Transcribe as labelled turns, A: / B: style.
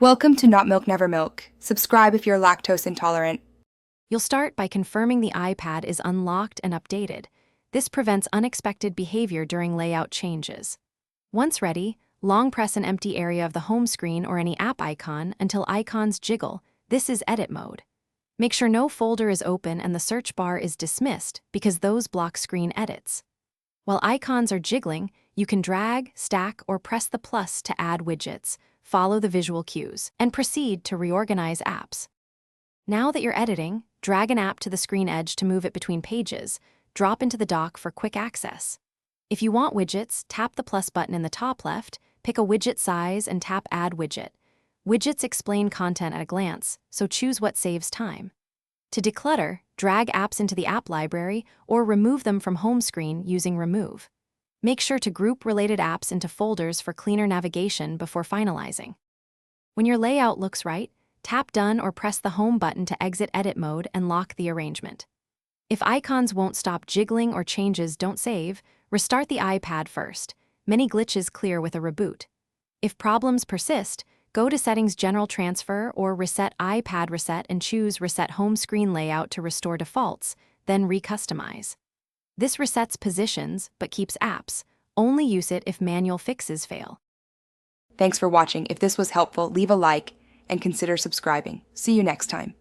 A: Welcome to Not Milk Never Milk. Subscribe if you're lactose intolerant.
B: You'll start by confirming the iPad is unlocked and updated. This prevents unexpected behavior during layout changes. Once ready, long press an empty area of the home screen or any app icon until icons jiggle. This is edit mode. Make sure no folder is open and the search bar is dismissed because those block screen edits. While icons are jiggling, you can drag, stack, or press the plus to add widgets, follow the visual cues, and proceed to reorganize apps. Now that you're editing, drag an app to the screen edge to move it between pages, drop into the dock for quick access. If you want widgets, tap the plus button in the top left, pick a widget size and tap Add Widget. Widgets explain content at a glance, so choose what saves time. To declutter, drag apps into the app library or remove them from home screen using Remove. Make sure to group related apps into folders for cleaner navigation before finalizing. When your layout looks right, tap Done or press the Home button to exit edit mode and lock the arrangement. If icons won't stop jiggling or changes don't save, restart the iPad first. Many glitches clear with a reboot. If problems persist, go to Settings General Transfer or Reset iPad Reset and choose Reset Home Screen Layout to restore defaults, then recustomize. This resets positions but keeps apps. Only use it if manual fixes fail.
A: Thanks for watching. If this was helpful, leave a like and consider subscribing. See you next time.